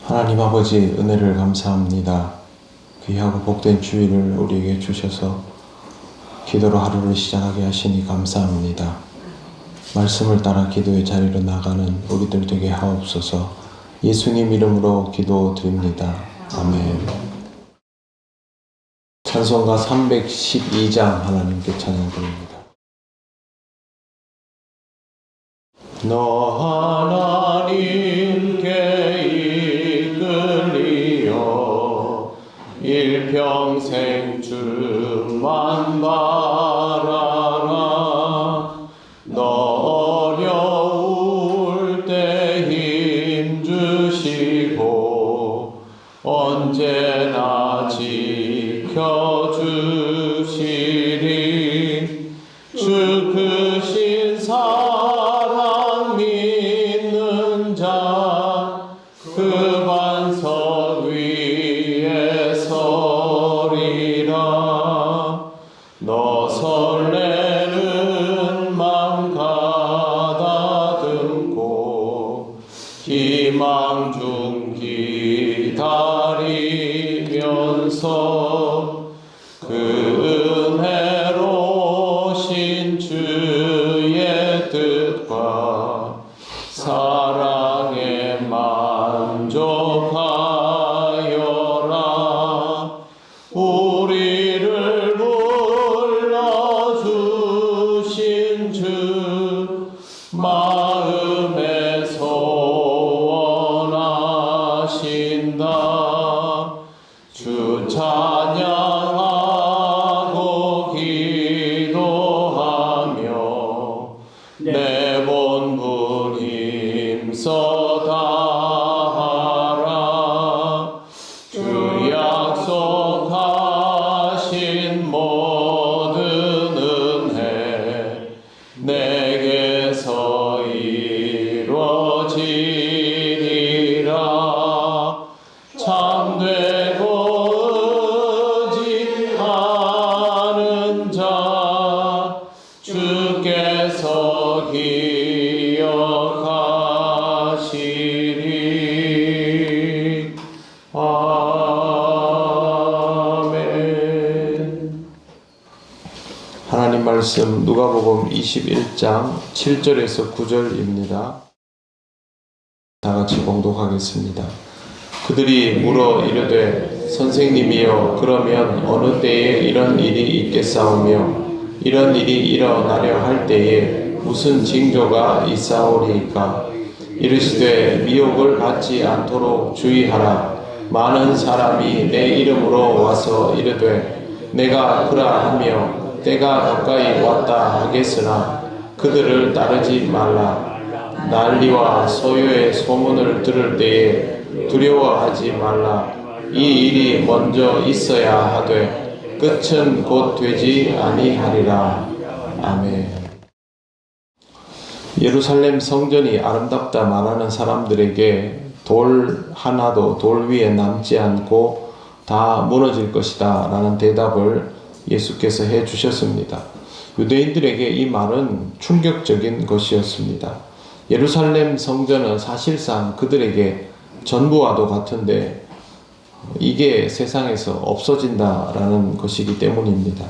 하나님 아버지 은혜를 감사합니다. 귀하고 복된 주일을 우리에게 주셔서 기도로 하루를 시작하게 하시니 감사합니다. 말씀을 따라 기도의 자리로 나가는 우리들 되게 하옵소서. 예수님 이름으로 기도드립니다. 아멘. 찬송가 312장 하나님께 찬양드립니다. 너 하나님께 이끌리어 일평생 주만 바라라. 너 어려울 때 힘주시고 언제나 지켜주시리. 주 크신 사랑 믿는 자 그 반석 위에 서리라. 너 설레는 맘 가다듬고 희망 중 기다리면서 그 은혜로신 주의 뜻과 사랑에 만족하여라. 우리를 불러주신 주 마음에 소원하신다. 주 찬양하고 기도하며 내 본분 힘써 다하라. 주 약속하신 모든 은혜 내게서 이루어지리라. 참되고 의지하는 자 주께서 기억하시리. 아멘. 하나님 말씀 누가복음 21장 7절에서 9절입니다. 다 같이 봉독하겠습니다. 그들이 물어 이르되 선생님이여 그러면 어느 때에 이런 일이 있겠사오며 이런 일이 일어나려 할 때에 무슨 징조가 있사오리이까. 이르시되 미혹을 받지 않도록 주의하라. 많은 사람이 내 이름으로 와서 이르되 내가 그라 하며 때가 가까이 왔다 하겠으나 그들을 따르지 말라. 난리와 소요의 소문을 들을 때에 두려워하지 말라. 이 일이 먼저 있어야 하되 끝은 곧 되지 아니하리라. 아멘. 예루살렘 성전이 아름답다 말하는 사람들에게 돌 하나도 돌 위에 남지 않고 다 무너질 것이다 라는 대답을 예수께서 해 주셨습니다. 유대인들에게 이 말은 충격적인 것이었습니다. 예루살렘 성전은 사실상 그들에게 전부와도 같은데 이게 세상에서 없어진다라는 것이기 때문입니다.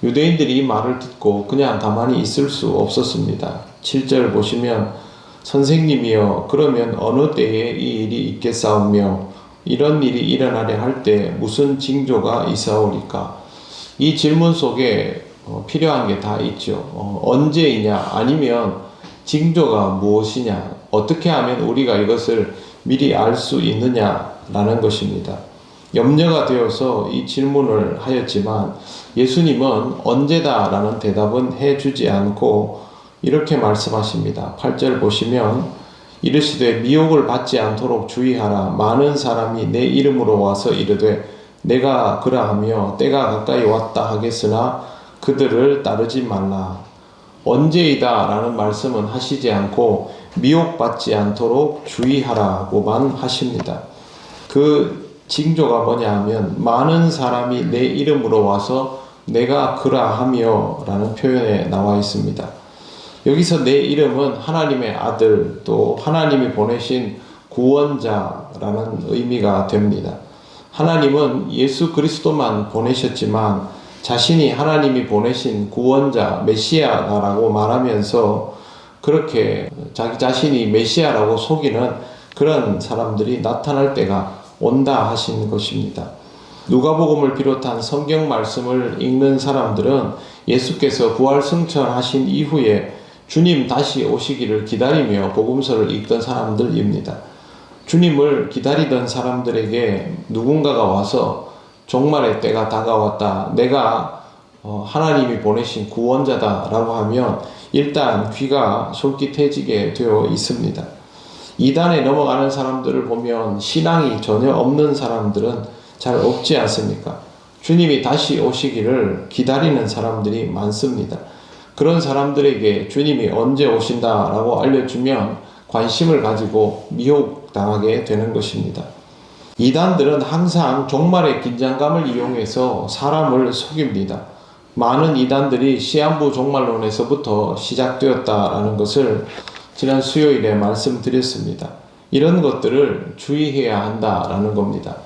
유대인들이 이 말을 듣고 그냥 가만히 있을 수 없었습니다. 7절 보시면 선생님이여 그러면 어느 때에 이 일이 있겠사오며 이런 일이 일어나려 할 때 무슨 징조가 있사오리까. 이 질문 속에 필요한 게 다 있죠. 언제이냐 아니면 징조가 무엇이냐 어떻게 하면 우리가 이것을 미리 알 수 있느냐라는 것입니다. 염려가 되어서 이 질문을 하였지만 예수님은 언제다라는 대답은 해주지 않고 이렇게 말씀하십니다. 8절 보시면 이르시되 미혹을 받지 않도록 주의하라. 많은 사람이 내 이름으로 와서 이르되 내가 그라 하며 때가 가까이 왔다 하겠으나 그들을 따르지 말라. 언제이다 라는 말씀은 하시지 않고 미혹받지 않도록 주의하라고만 하십니다. 그 징조가 뭐냐 하면 많은 사람이 내 이름으로 와서 내가 그라 하며 라는 표현에 나와 있습니다. 여기서 내 이름은 하나님의 아들 또 하나님이 보내신 구원자라는 의미가 됩니다. 하나님은 예수 그리스도만 보내셨지만 자신이 하나님이 보내신 구원자 메시아라고 말하면서 그렇게 자기 자신이 메시아라고 속이는 그런 사람들이 나타날 때가 온다 하신 것입니다. 누가복음을 비롯한 성경 말씀을 읽는 사람들은 예수께서 부활 승천하신 이후에 주님 다시 오시기를 기다리며 복음서를 읽던 사람들입니다. 주님을 기다리던 사람들에게 누군가가 와서 종말의 때가 다가왔다, 내가 하나님이 보내신 구원자다 라고 하면 일단 귀가 솔깃해지게 되어 있습니다. 이단에 넘어가는 사람들을 보면 신앙이 전혀 없는 사람들은 잘 없지 않습니까? 주님이 다시 오시기를 기다리는 사람들이 많습니다. 그런 사람들에게 주님이 언제 오신다라고 알려주면 관심을 가지고 미혹당하게 되는 것입니다. 이단들은 항상 종말의 긴장감을 이용해서 사람을 속입니다. 많은 이단들이 시한부 종말론에서부터 시작되었다라는 것을 지난 수요일에 말씀드렸습니다. 이런 것들을 주의해야 한다라는 겁니다.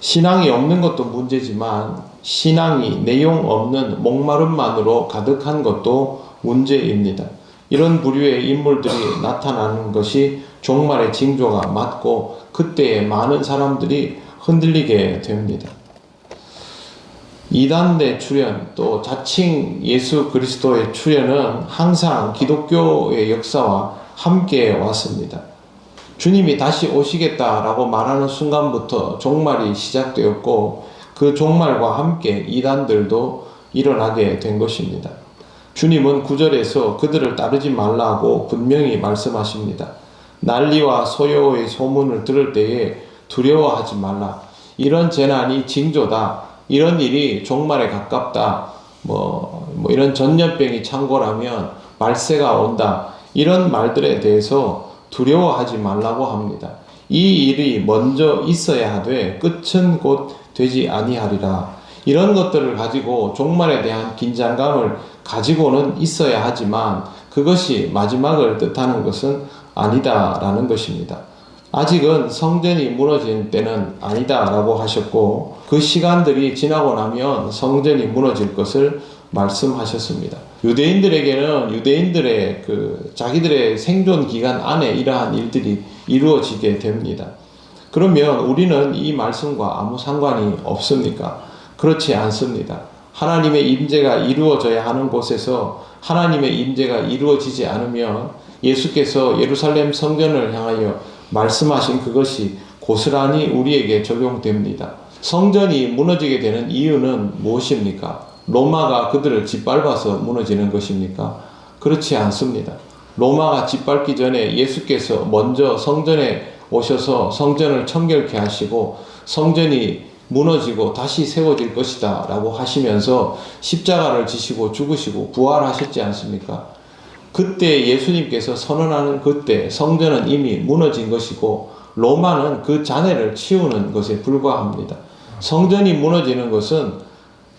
신앙이 없는 것도 문제지만 신앙이 내용 없는 목마름만으로 가득한 것도 문제입니다. 이런 부류의 인물들이 나타나는 것이 종말의 징조가 맞고 그때에 많은 사람들이 흔들리게 됩니다. 이단의 출현, 또 자칭 예수 그리스도의 출현은 항상 기독교의 역사와 함께 왔습니다. 주님이 다시 오시겠다라고 말하는 순간부터 종말이 시작되었고 그 종말과 함께 이단들도 일어나게 된 것입니다. 주님은 9절에서 그들을 따르지 말라고 분명히 말씀하십니다. 난리와 소요의 소문을 들을 때에 두려워하지 말라. 이런 재난이 징조다. 이런 일이 종말에 가깝다. 이런 전염병이 창궐하면 말세가 온다. 이런 말들에 대해서 두려워하지 말라고 합니다. 이 일이 먼저 있어야 하되 끝은 곧 되지 아니하리라. 이런 것들을 가지고 종말에 대한 긴장감을 가지고는 있어야 하지만 그것이 마지막을 뜻하는 것은 아니다라는 것입니다. 아직은 성전이 무너진 때는 아니다라고 하셨고 그 시간들이 지나고 나면 성전이 무너질 것을 말씀하셨습니다. 유대인들에게는 유대인들의 자기들의 생존 기간 안에 이러한 일들이 이루어지게 됩니다. 그러면 우리는 이 말씀과 아무 상관이 없습니까? 그렇지 않습니다. 하나님의 임재가 이루어져야 하는 곳에서 하나님의 임재가 이루어지지 않으면 예수께서 예루살렘 성전을 향하여 말씀하신 그것이 고스란히 우리에게 적용됩니다. 성전이 무너지게 되는 이유는 무엇입니까? 로마가 그들을 짓밟아서 무너지는 것입니까? 그렇지 않습니다. 로마가 짓밟기 전에 예수께서 먼저 성전에 오셔서 성전을 청결케 하시고 성전이 무너지고 다시 세워질 것이다 라고 하시면서 십자가를 지시고 죽으시고 부활하셨지 않습니까? 그때 예수님께서 선언하는 그때 성전은 이미 무너진 것이고 로마는 그 잔해를 치우는 것에 불과합니다. 성전이 무너지는 것은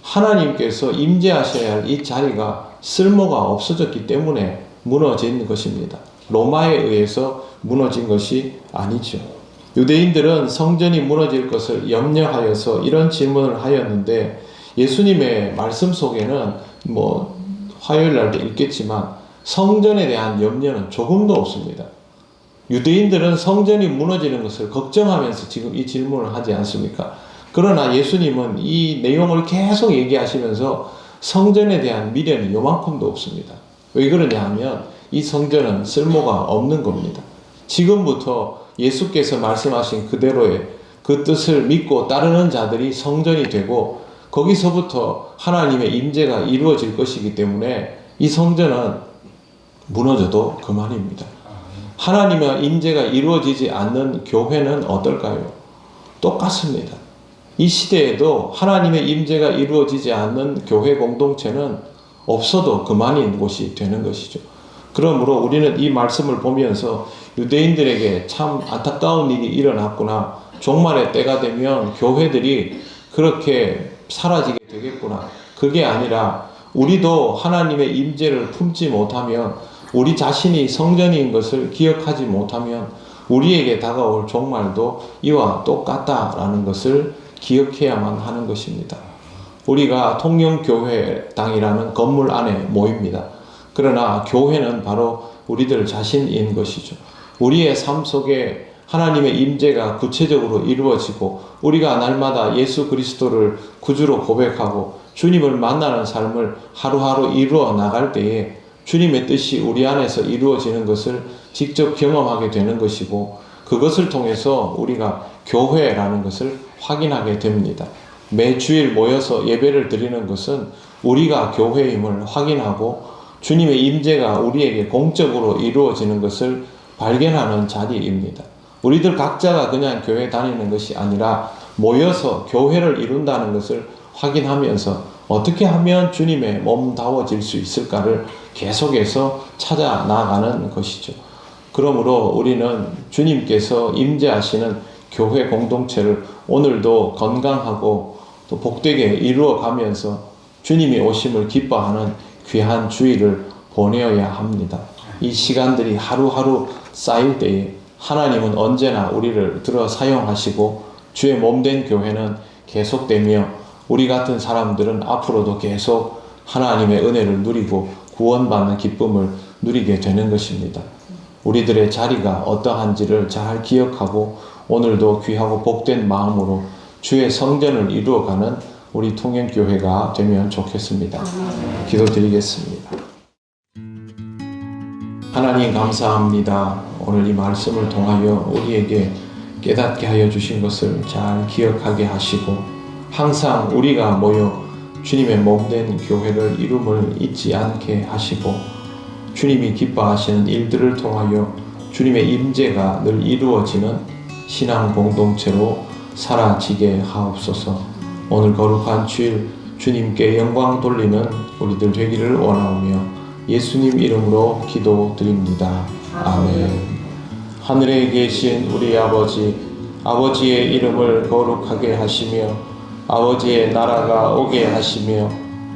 하나님께서 임재하셔야 할 이 자리가 쓸모가 없어졌기 때문에 무너진 것입니다. 로마에 의해서 무너진 것이 아니죠. 유대인들은 성전이 무너질 것을 염려하여서 이런 질문을 하였는데 예수님의 말씀 속에는 화요일 날도 읽겠지만 성전에 대한 염려는 조금도 없습니다. 유대인들은 성전이 무너지는 것을 걱정하면서 지금 이 질문을 하지 않습니까? 그러나 예수님은 이 내용을 계속 얘기하시면서 성전에 대한 미련이 요만큼도 없습니다. 왜 그러냐 하면 이 성전은 쓸모가 없는 겁니다. 지금부터 예수께서 말씀하신 그대로의 그 뜻을 믿고 따르는 자들이 성전이 되고 거기서부터 하나님의 임재가 이루어질 것이기 때문에 이 성전은 무너져도 그만입니다. 하나님의 임재가 이루어지지 않는 교회는 어떨까요? 똑같습니다. 이 시대에도 하나님의 임재가 이루어지지 않는 교회 공동체는 없어도 그만인 곳이 되는 것이죠. 그러므로 우리는 이 말씀을 보면서 유대인들에게 참 안타까운 일이 일어났구나. 종말의 때가 되면 교회들이 그렇게 사라지게 되겠구나. 그게 아니라 우리도 하나님의 임재를 품지 못하면 우리 자신이 성전인 것을 기억하지 못하면 우리에게 다가올 종말도 이와 똑같다라는 것을 기억해야만 하는 것입니다. 우리가 통영교회당이라는 건물 안에 모입니다. 그러나 교회는 바로 우리들 자신인 것이죠. 우리의 삶 속에 하나님의 임재가 구체적으로 이루어지고 우리가 날마다 예수 그리스도를 구주로 고백하고 주님을 만나는 삶을 하루하루 이루어 나갈 때에 주님의 뜻이 우리 안에서 이루어지는 것을 직접 경험하게 되는 것이고, 그것을 통해서 우리가 교회라는 것을 확인하게 됩니다. 매 주일 모여서 예배를 드리는 것은 우리가 교회임을 확인하고 주님의 임재가 우리에게 공적으로 이루어지는 것을 발견하는 자리입니다. 우리들 각자가 그냥 교회 다니는 것이 아니라 모여서 교회를 이룬다는 것을 확인하면서 어떻게 하면 주님의 몸다워질 수 있을까를 계속해서 찾아 나가는 것이죠. 그러므로 우리는 주님께서 임재하시는 교회 공동체를 오늘도 건강하고 또 복되게 이루어가면서 주님이 오심을 기뻐하는 귀한 주일을 보내어야 합니다. 이 시간들이 하루하루 쌓일 때에 하나님은 언제나 우리를 들어 사용하시고 주의 몸된 교회는 계속되며 우리 같은 사람들은 앞으로도 계속 하나님의 은혜를 누리고 구원받는 기쁨을 누리게 되는 것입니다. 우리들의 자리가 어떠한지를 잘 기억하고 오늘도 귀하고 복된 마음으로 주의 성전을 이루어가는 우리 통영교회가 되면 좋겠습니다. 기도드리겠습니다. 하나님 감사합니다. 오늘 이 말씀을 통하여 우리에게 깨닫게 하여 주신 것을 잘 기억하게 하시고 항상 우리가 모여 주님의 몸된 교회를 이름을 잊지 않게 하시고 주님이 기뻐하시는 일들을 통하여 주님의 임재가 늘 이루어지는 신앙 공동체로 사라지게 하옵소서. 오늘 거룩한 주일 주님께 영광 돌리는 우리들 되기를 원하오며 예수님 이름으로 기도드립니다. 아멘. 하늘에 계신 우리 아버지의 이름을 거룩하게 하시며 아버지의 나라가 오게 하시며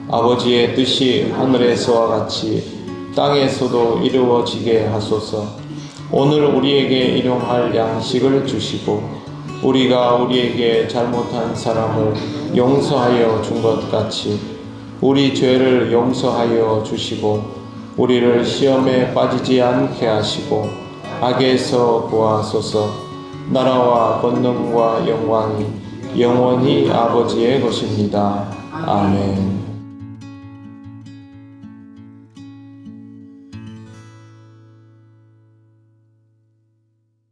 아버지의 뜻이 하늘에서와 같이 땅에서도 이루어지게 하소서. 오늘 우리에게 일용할 양식을 주시고 우리가 우리에게 잘못한 사람을 용서하여 준 것 같이 우리 죄를 용서하여 주시고 우리를 시험에 빠지지 않게 하시고 악에서 구하소서. 나라와 권능과 영광이 영원히 아버지의 것입니다. 아멘.